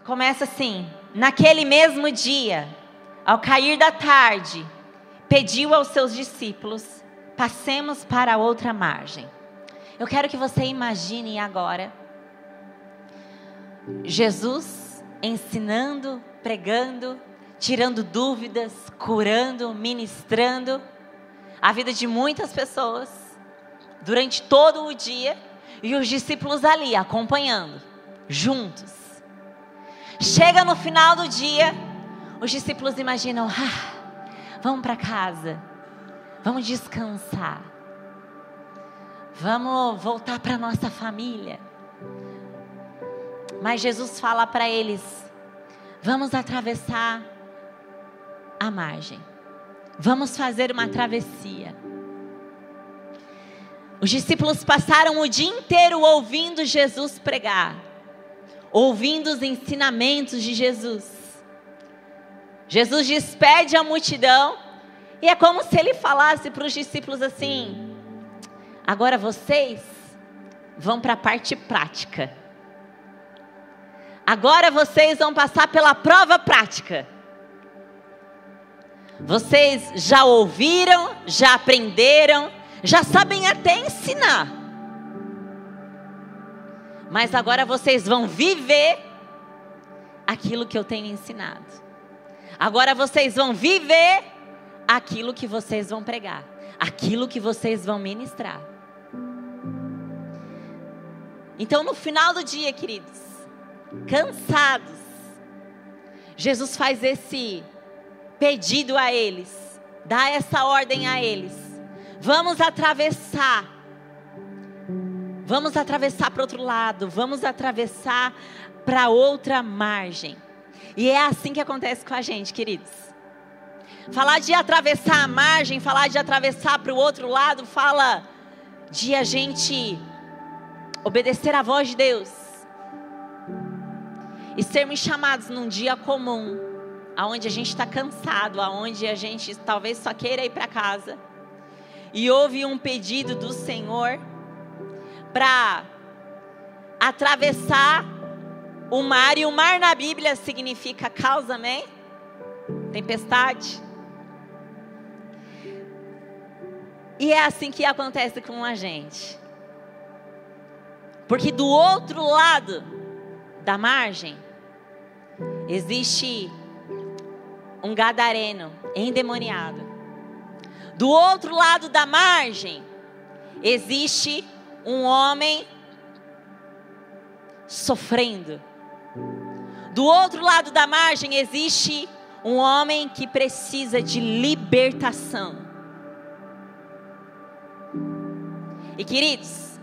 começa assim: naquele mesmo dia, ao cair da tarde, pediu aos seus discípulos: passemos para a outra margem. Eu quero que você imagine agora Jesus ensinando, pregando, tirando dúvidas, curando, ministrando a vida de muitas pessoas durante todo o dia, e os discípulos ali acompanhando, juntos. Chega no final do dia, os discípulos imaginam: vamos para casa, vamos descansar, vamos voltar para nossa família. Mas Jesus fala para eles: vamos atravessar a margem, vamos fazer uma travessia. Os discípulos passaram o dia inteiro ouvindo Jesus pregar, ouvindo os ensinamentos de Jesus. Jesus despede a multidão, e é como se ele falasse para os discípulos assim: agora vocês vão para a parte prática. Agora vocês vão passar pela prova prática. Vocês já ouviram, já aprenderam, já sabem até ensinar. Mas agora vocês vão viver aquilo que eu tenho ensinado. Agora vocês vão viver aquilo que vocês vão pregar, aquilo que vocês vão ministrar. Então, no final do dia, queridos, cansados, Jesus faz esse pedido a eles, dá essa ordem a eles: vamos atravessar para o outro lado, vamos atravessar para outra margem. E é assim que acontece com a gente, queridos. Falar de atravessar a margem, falar de atravessar para o outro lado, fala de a gente obedecer à voz de Deus e sermos chamados num dia comum, aonde a gente está cansado, aonde a gente talvez só queira ir para casa, e houve um pedido do Senhor para atravessar o mar. E o mar na Bíblia significa caos, amém? Tempestade. E é assim que acontece com a gente, porque do outro lado da margem existe um gadareno endemoniado. Do outro lado da margem existe um homem sofrendo. Do outro lado da margem existe um homem que precisa de libertação. E, queridos,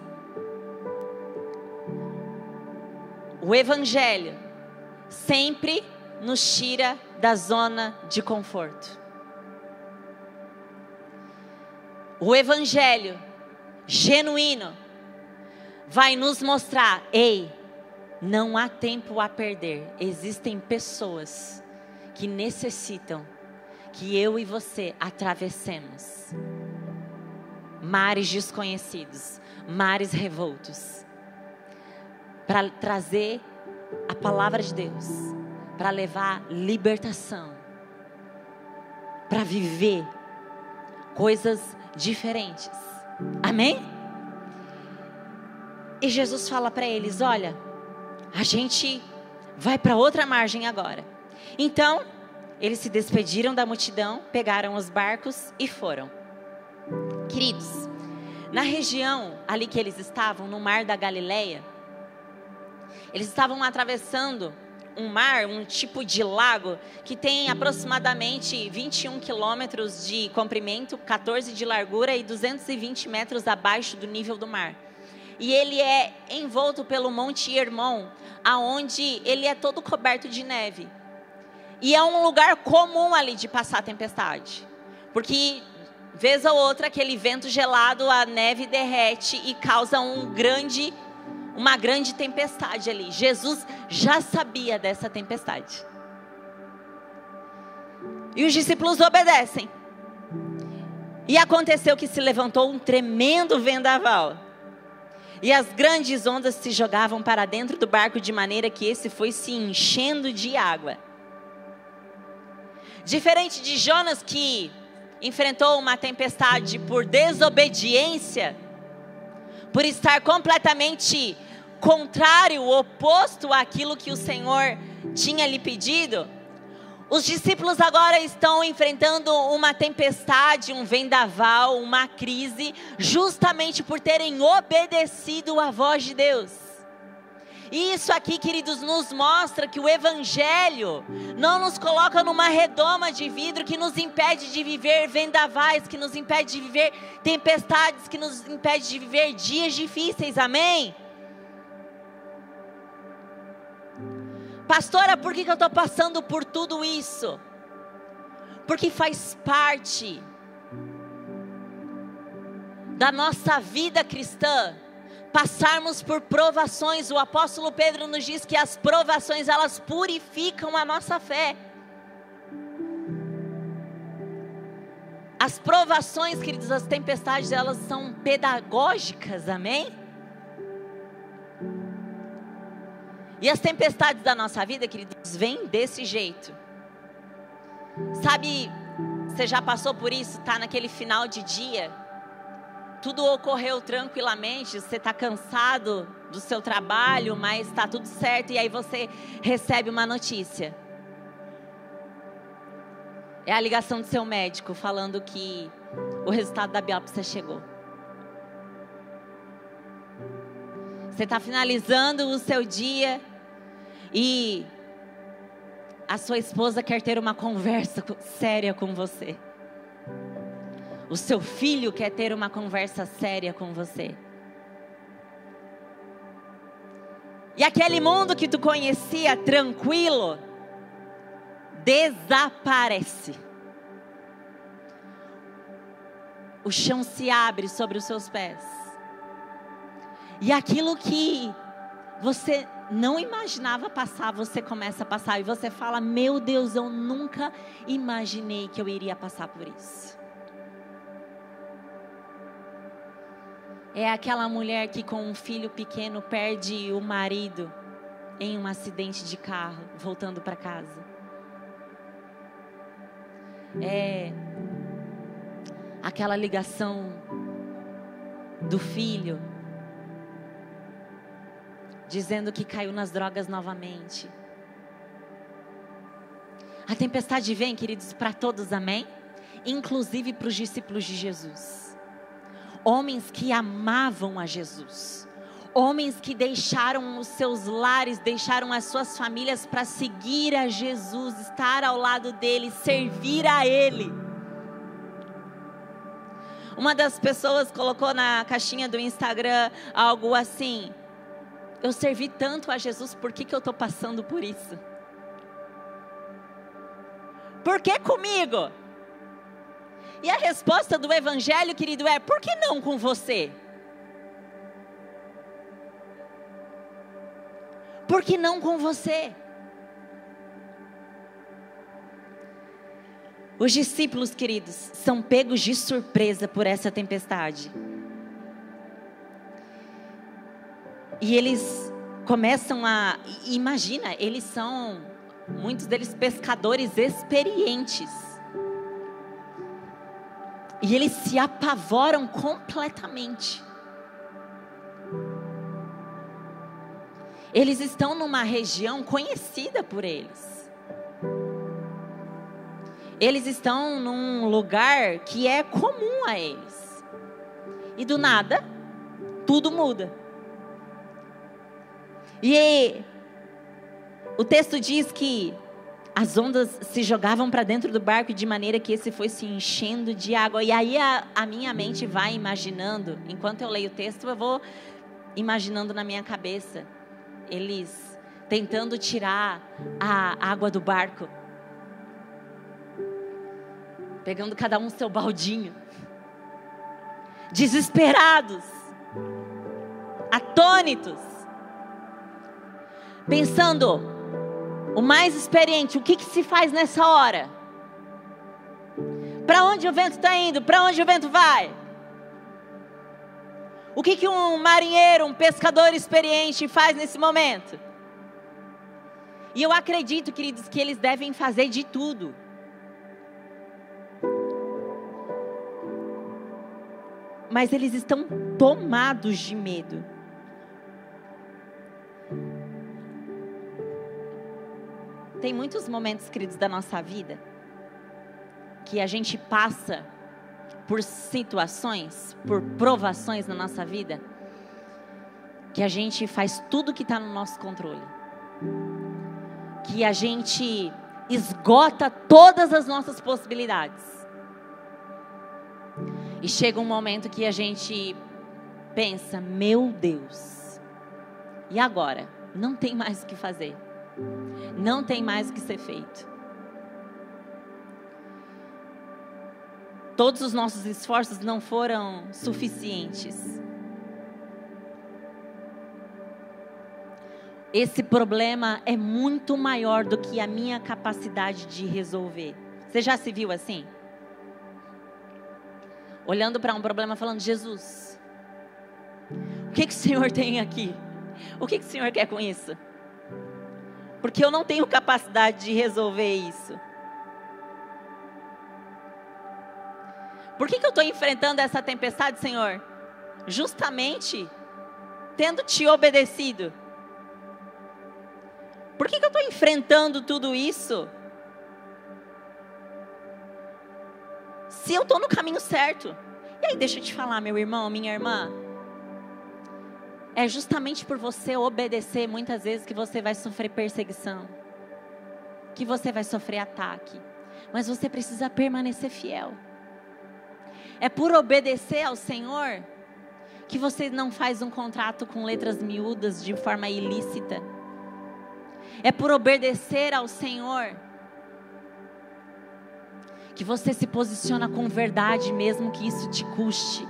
o Evangelho sempre nos tira da zona de conforto. O Evangelho genuíno vai nos mostrar: ei, não há tempo a perder. Existem pessoas que necessitam que eu e você atravessemos mares desconhecidos, mares revoltos, para trazer a palavra de Deus, para levar libertação, para viver coisas diferentes. Amém? E Jesus fala para eles: olha, a gente vai para outra margem agora. Então, eles se despediram da multidão, pegaram os barcos e foram. Queridos, na região ali que eles estavam, no mar da Galileia, eles estavam atravessando um mar, um tipo de lago, que tem aproximadamente 21 quilômetros de comprimento, 14 de largura e 220 metros abaixo do nível do mar. E ele é envolto pelo Monte Hermon, aonde ele é todo coberto de neve. E é um lugar comum ali de passar tempestade, porque vez ou outra aquele vento gelado, a neve derrete e causa uma grande tempestade ali. Jesus já sabia dessa tempestade. E os discípulos obedecem. E aconteceu que se levantou um tremendo vendaval. E as grandes ondas se jogavam para dentro do barco de maneira que esse foi se enchendo de água. Diferente de Jonas, que enfrentou uma tempestade por desobediência, por estar completamente contrário, oposto àquilo que o Senhor tinha lhe pedido, os discípulos agora estão enfrentando uma tempestade, um vendaval, uma crise, justamente por terem obedecido à voz de Deus. E isso aqui, queridos, nos mostra que o Evangelho não nos coloca numa redoma de vidro que nos impede de viver vendavais, que nos impede de viver tempestades, que nos impede de viver dias difíceis, amém? Pastora, por que eu estou passando por tudo isso? Porque faz parte da nossa vida cristã passarmos por provações. O apóstolo Pedro nos diz que as provações, elas purificam a nossa fé. As provações, queridos, as tempestades, elas são pedagógicas, amém? E as tempestades da nossa vida, queridos, vêm desse jeito. Sabe, você já passou por isso? Está naquele final de dia, tudo ocorreu tranquilamente, você está cansado do seu trabalho, mas está tudo certo, e aí você recebe uma notícia. É a ligação do seu médico falando que o resultado da biópsia chegou. Você está finalizando o seu dia e a sua esposa quer ter uma conversa séria com você. O seu filho quer ter uma conversa séria com você. E aquele mundo que tu conhecia tranquilo, desaparece. O chão se abre sobre os seus pés. E aquilo que você não imaginava passar, você começa a passar. E você fala, meu Deus, eu nunca imaginei que eu iria passar por isso. É aquela mulher que com um filho pequeno perde o marido em um acidente de carro, voltando para casa. É aquela ligação do filho dizendo que caiu nas drogas novamente. A tempestade vem, queridos, para todos, amém? Inclusive para os discípulos de Jesus. Homens que amavam a Jesus. Homens que deixaram os seus lares, deixaram as suas famílias para seguir a Jesus, estar ao lado dele, servir a ele. Uma das pessoas colocou na caixinha do Instagram algo assim: eu servi tanto a Jesus, por que eu estou passando por isso? Por que comigo? E a resposta do Evangelho, querido, é: por que não com você? Por que não com você? Os discípulos, queridos, são pegos de surpresa por essa tempestade. E eles começam a... Imagina, eles são, muitos deles, pescadores experientes. E eles se apavoram completamente. Eles estão numa região conhecida por eles. Eles estão num lugar que é comum a eles. E do nada, tudo muda. E o texto diz que as ondas se jogavam para dentro do barco de maneira que esse foi se enchendo de água. E aí a minha mente vai imaginando, enquanto eu leio o texto, eu vou imaginando na minha cabeça eles tentando tirar a água do barco, pegando cada um seu baldinho, desesperados, atônitos, pensando, o mais experiente, o que se faz nessa hora? Para onde o vento está indo? Para onde o vento vai? O que um marinheiro, um pescador experiente faz nesse momento? E eu acredito, queridos, que eles devem fazer de tudo. Mas eles estão tomados de medo. Tem muitos momentos, queridos, da nossa vida que a gente passa por situações, por provações na nossa vida, que a gente faz tudo que está no nosso controle, que a gente esgota todas as nossas possibilidades, e chega um momento que a gente pensa, meu Deus, e agora? Não tem mais o que fazer, não tem mais o que ser feito. Todos os nossos esforços não foram suficientes. Esse problema é muito maior do que a minha capacidade de resolver. Você já se viu assim? Olhando para um problema falando, Jesus, o que o Senhor tem aqui? O que o Senhor quer com isso? Porque eu não tenho capacidade de resolver isso. Por que eu estou enfrentando essa tempestade, Senhor? Justamente tendo te obedecido. Por que eu estou enfrentando tudo isso? Se eu estou no caminho certo. E aí, deixa eu te falar, meu irmão, minha irmã. É justamente por você obedecer muitas vezes que você vai sofrer perseguição. Que você vai sofrer ataque. Mas você precisa permanecer fiel. É por obedecer ao Senhor que você não faz um contrato com letras miúdas de forma ilícita. É por obedecer ao Senhor que você se posiciona com verdade, mesmo que isso te custe.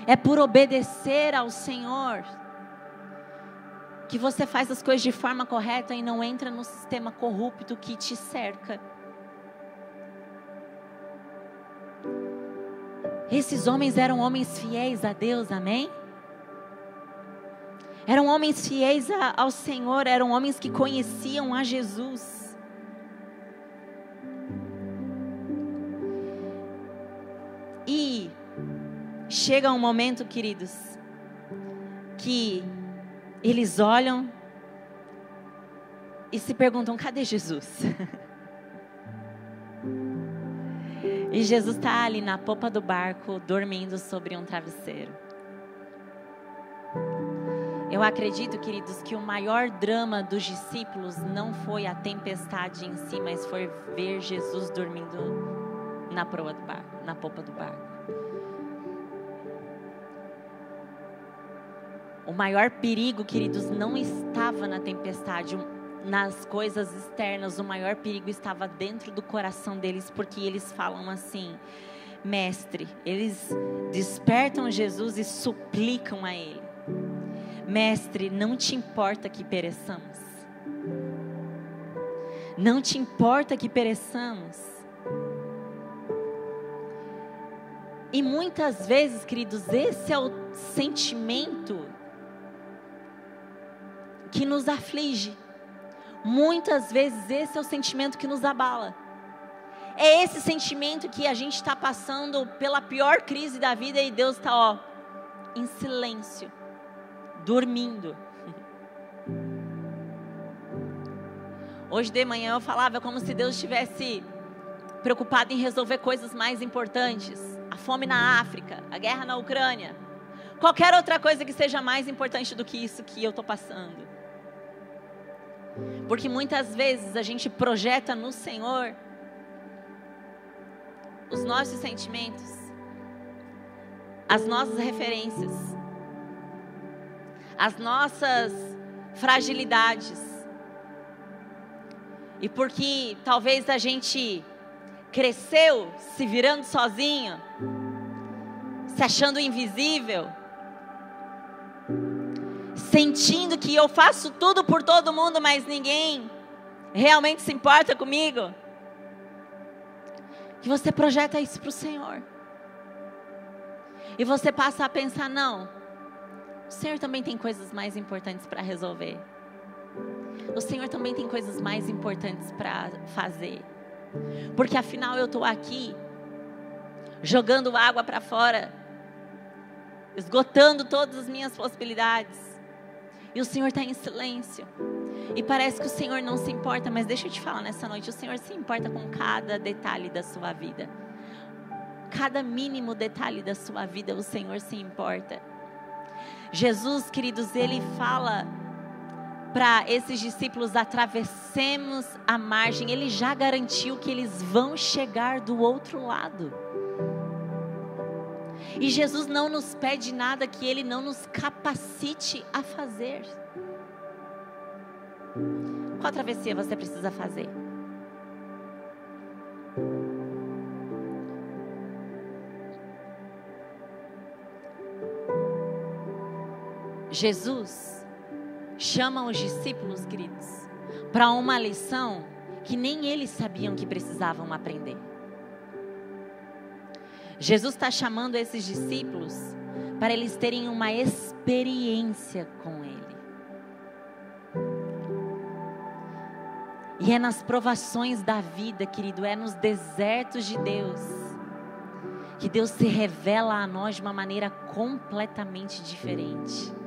É por obedecer ao Senhor que você faz as coisas de forma correta e não entra no sistema corrupto que te cerca. Esses homens eram homens fiéis a Deus, amém? Eram homens fiéis ao Senhor, eram homens que conheciam a Jesus. E chega um momento, queridos, que eles olham e se perguntam, cadê Jesus? E Jesus está ali na popa do barco, dormindo sobre um travesseiro. Eu acredito, queridos, que o maior drama dos discípulos não foi a tempestade em si, mas foi ver Jesus dormindo na proa do barco, na popa do barco. O maior perigo, queridos, não estava na tempestade, nas coisas externas. O maior perigo estava dentro do coração deles, porque eles falam assim, mestre, eles despertam Jesus e suplicam a ele, mestre, não te importa que pereçamos? Não te importa que pereçamos? E muitas vezes, queridos, esse é o sentimento que nos aflige. Muitas vezes esse é o sentimento que nos abala. É esse sentimento que a gente está passando pela pior crise da vida e Deus está, em silêncio, dormindo. Hoje de manhã eu falava como se Deus estivesse preocupado em resolver coisas mais importantes. A fome na África, a guerra na Ucrânia. Qualquer outra coisa que seja mais importante do que isso que eu estou passando. Porque muitas vezes a gente projeta no Senhor os nossos sentimentos, as nossas referências, as nossas fragilidades. E porque talvez a gente cresceu se virando sozinho, se achando invisível, sentindo que eu faço tudo por todo mundo, mas ninguém realmente se importa comigo. Que você projeta isso para o Senhor. E você passa a pensar, não, o Senhor também tem coisas mais importantes para resolver. O Senhor também tem coisas mais importantes para fazer. Porque afinal eu estou aqui, jogando água para fora, esgotando todas as minhas possibilidades. E o Senhor está em silêncio. E parece que o Senhor não se importa, mas deixa eu te falar nessa noite, o Senhor se importa com cada detalhe da sua vida. Cada mínimo detalhe da sua vida, o Senhor se importa. Jesus, queridos, Ele fala para esses discípulos: atravessemos a margem. Ele já garantiu que eles vão chegar do outro lado. E Jesus não nos pede nada que Ele não nos capacite a fazer. Qual travessia você precisa fazer? Jesus chama os discípulos, queridos, para uma lição que nem eles sabiam que precisavam aprender. Jesus está chamando esses discípulos para eles terem uma experiência com Ele. E é nas provações da vida, querido, é nos desertos de Deus, que Deus se revela a nós de uma maneira completamente diferente.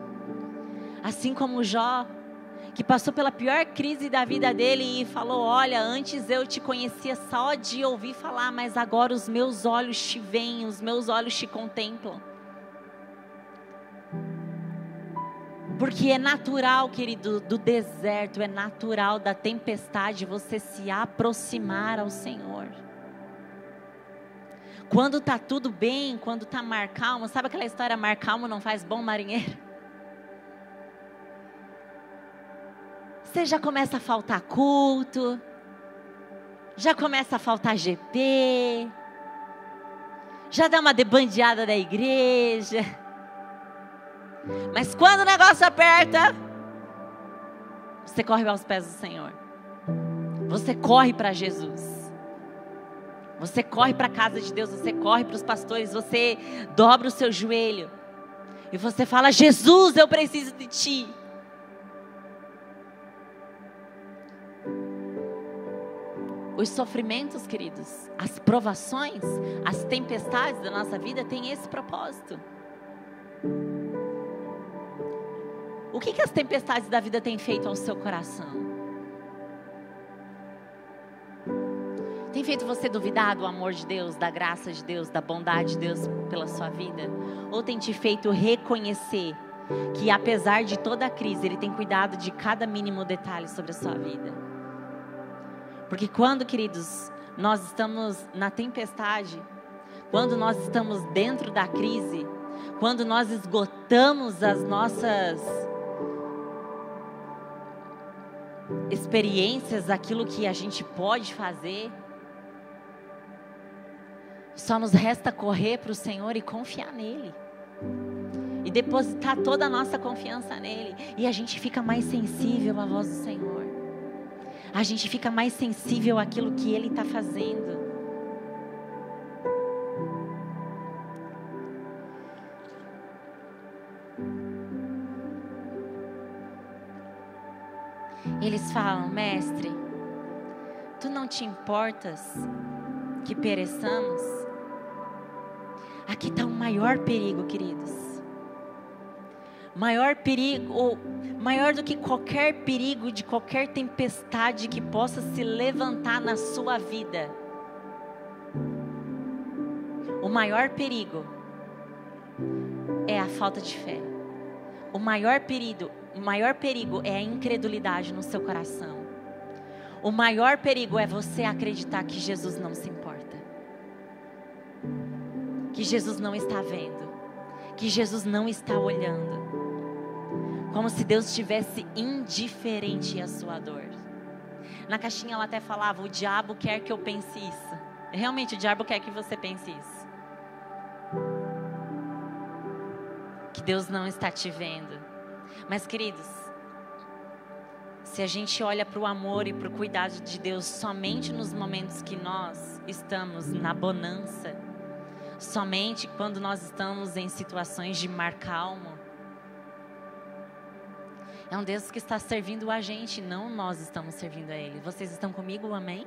Assim como Jó, que passou pela pior crise da vida dele e falou: olha, antes eu te conhecia só de ouvir falar, mas agora os meus olhos te veem, os meus olhos te contemplam. Porque é natural, querido, do deserto, é natural da tempestade você se aproximar ao Senhor. Quando está tudo bem, quando está mar calmo, sabe aquela história, mar calmo não faz bom marinheiro? Você já começa a faltar culto, já começa a faltar GP, já dá uma debandeada da igreja. Mas quando o negócio aperta, você corre aos pés do Senhor. Você corre para Jesus. Você corre para a casa de Deus, você corre para os pastores, você dobra o seu joelho. E você fala: Jesus, eu preciso de Ti. Os sofrimentos, queridos, as provações, as tempestades da nossa vida têm esse propósito. O que as tempestades da vida têm feito ao seu coração? Tem feito você duvidar do amor de Deus, da graça de Deus, da bondade de Deus pela sua vida? Ou tem te feito reconhecer que apesar de toda a crise, Ele tem cuidado de cada mínimo detalhe sobre a sua vida? Porque quando, queridos, nós estamos na tempestade, quando nós estamos dentro da crise, quando nós esgotamos as nossas experiências, aquilo que a gente pode fazer, só nos resta correr para o Senhor e confiar nele. E depositar toda a nossa confiança nele. E a gente fica mais sensível à voz do Senhor. A gente fica mais sensível àquilo que Ele está fazendo. Eles falam: mestre, tu não te importas que pereçamos? Aqui está o maior perigo, queridos. Maior perigo, maior do que qualquer perigo de qualquer tempestade que possa se levantar na sua vida. O maior perigo é a falta de fé. O maior perigo é a incredulidade no seu coração. O maior perigo é você acreditar que Jesus não se importa. Que Jesus não está vendo. Que Jesus não está olhando. Como se Deus estivesse indiferente à sua dor. Na caixinha ela até falava: o diabo quer que eu pense isso. Realmente o diabo quer que você pense isso. Que Deus não está te vendo. Mas, queridos, se a gente olha para o amor e para o cuidado de Deus somente nos momentos que nós estamos na bonança, somente quando nós estamos em situações de mar calmo. É um Deus que está servindo a gente, não nós estamos servindo a Ele. Vocês estão comigo, amém?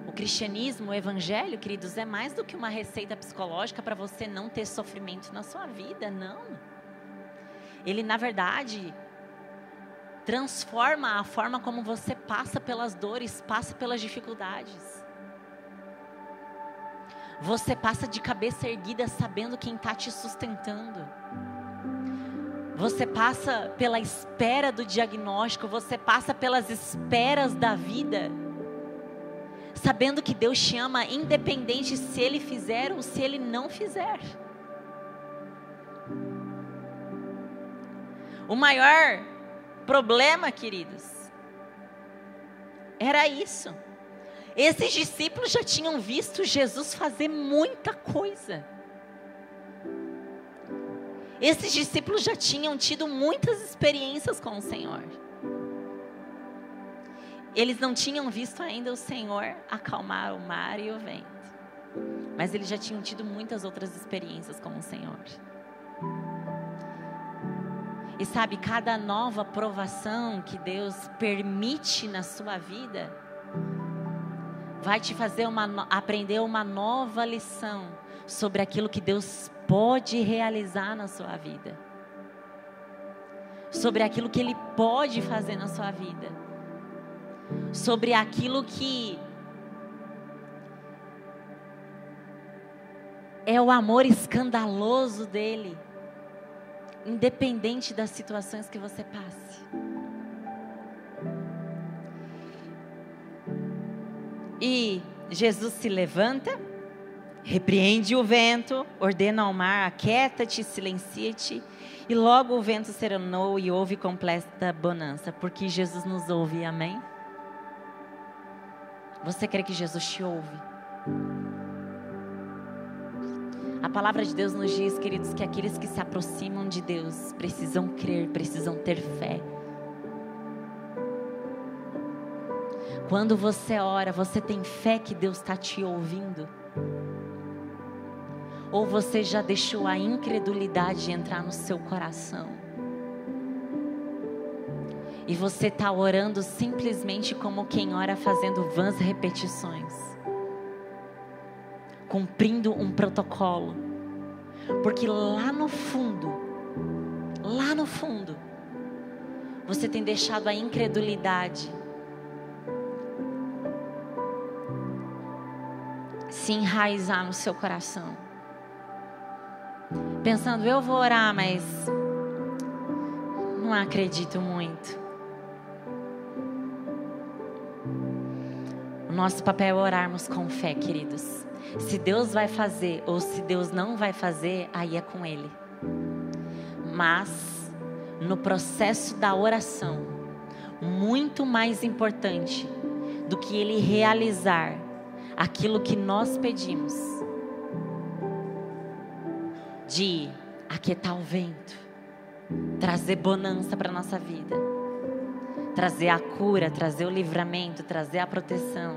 O cristianismo, o evangelho, queridos, é mais do que uma receita psicológica para você não ter sofrimento na sua vida, não. Ele, na verdade, transforma a forma como você passa pelas dores, passa pelas dificuldades. Você passa de cabeça erguida sabendo quem está te sustentando. Você passa pela espera do diagnóstico, você passa pelas esperas da vida, sabendo que Deus te ama independente se Ele fizer ou se Ele não fizer. O maior problema, queridos, era isso. Esses discípulos já tinham visto Jesus fazer muita coisa. Esses discípulos já tinham tido muitas experiências com o Senhor. Eles não tinham visto ainda o Senhor acalmar o mar e o vento. Mas eles já tinham tido muitas outras experiências com o Senhor. E sabe, cada nova provação que Deus permite na sua vida vai te fazer aprender uma nova lição sobre aquilo que Deus pode realizar na sua vida. Sobre aquilo que Ele pode fazer na sua vida. Sobre aquilo que é o amor escandaloso dEle, independente das situações que você passe. E Jesus se levanta, repreende o vento, ordena ao mar: aquieta-te, silencia-te. E logo o vento serenou e houve completa bonança, porque Jesus nos ouve, amém? Você crê que Jesus te ouve? A palavra de Deus nos diz, queridos, que aqueles que se aproximam de Deus precisam crer, precisam ter fé. Quando você ora, você tem fé que Deus está te ouvindo? Ou você já deixou a incredulidade entrar no seu coração? E você está orando simplesmente como quem ora fazendo vãs repetições, cumprindo um protocolo. Porque lá no fundo, você tem deixado a incredulidade se enraizar no seu coração. Pensando, eu vou orar, mas não acredito muito. O nosso papel é orarmos com fé, queridos. Se Deus vai fazer ou se Deus não vai fazer, aí é com Ele. Mas no processo da oração, muito mais importante do que Ele realizar aquilo que nós pedimos, de aquietar o vento, trazer bonança para a nossa vida, trazer a cura, trazer o livramento, trazer a proteção.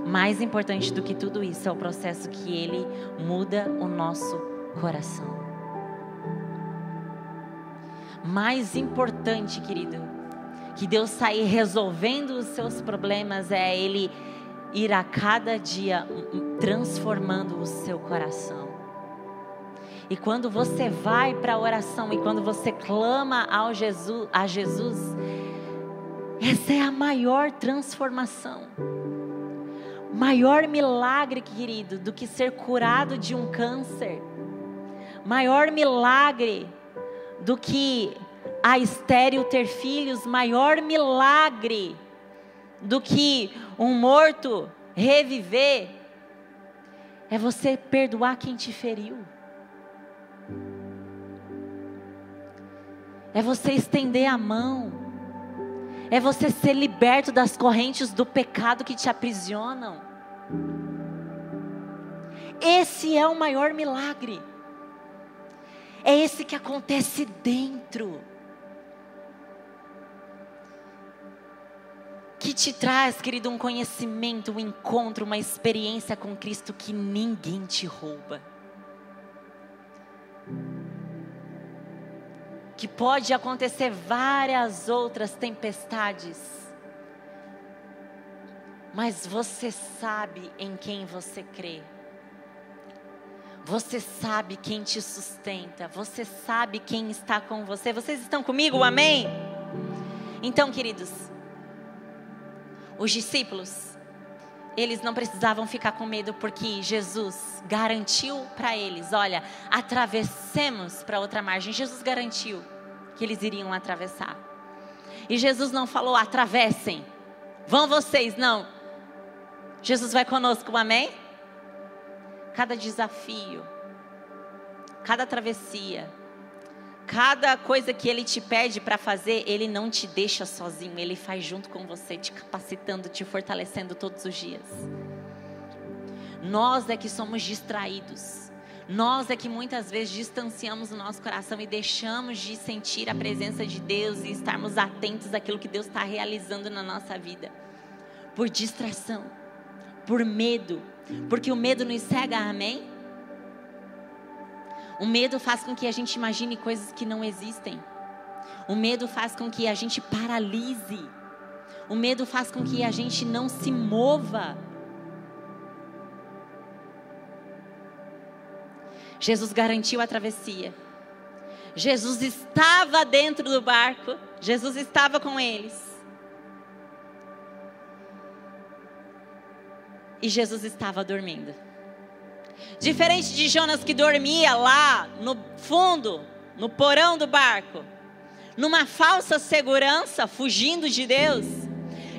Mais importante do que tudo isso é o processo que Ele muda o nosso coração. Mais importante, querido, que Deus sair resolvendo os seus problemas é Ele ir a cada dia transformando o seu coração. E quando você vai para a oração e quando você clama a Jesus, essa é a maior transformação. Maior milagre, querido, do que ser curado de um câncer. Maior milagre do que a estéril ter filhos. Maior milagre do que um morto reviver. É você perdoar quem te feriu. É você estender a mão. É você ser liberto das correntes do pecado que te aprisionam. Esse é o maior milagre. É esse que acontece dentro. que te traz, querido, um conhecimento, um encontro, uma experiência com Cristo que ninguém te rouba. Que pode acontecer várias outras tempestades, mas você sabe em quem você crê. Você sabe quem te sustenta. Você sabe quem está com você. Vocês estão comigo? Amém? Então, queridos, os discípulos, eles não precisavam ficar com medo, porque Jesus garantiu para eles: olha, atravessemos para outra margem. Jesus garantiu que eles iriam atravessar. E Jesus não falou: atravessem, vão vocês, não. Jesus vai conosco, amém? Cada desafio, cada travessia, cada coisa que Ele te pede para fazer, Ele não te deixa sozinho. Ele faz junto com você, te capacitando, te fortalecendo todos os dias. Nós é que somos distraídos. Nós é que muitas vezes distanciamos o nosso coração e deixamos de sentir a presença de Deus e estarmos atentos àquilo que Deus está realizando na nossa vida. Por distração, por medo, porque o medo nos cega, amém? O medo faz com que a gente imagine coisas que não existem. O medo faz com que a gente paralise. O medo faz com que a gente não se mova. Jesus garantiu a travessia. Jesus estava dentro do barco. Jesus estava com eles. E Jesus estava dormindo. Diferente de Jonas, que dormia lá no fundo, no porão do barco, numa falsa segurança, fugindo de Deus,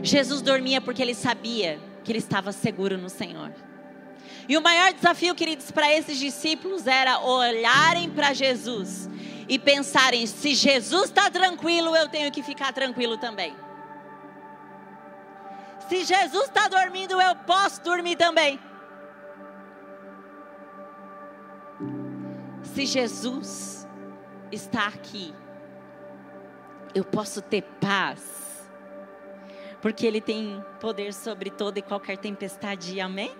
Jesus dormia porque ele sabia que ele estava seguro no Senhor. E o maior desafio, queridos, para esses discípulos era olharem para Jesus e pensarem: se Jesus está tranquilo, eu tenho que ficar tranquilo também. Se Jesus está dormindo, eu posso dormir também. Se Jesus está aqui, eu posso ter paz, porque Ele tem poder sobre toda e qualquer tempestade, amém?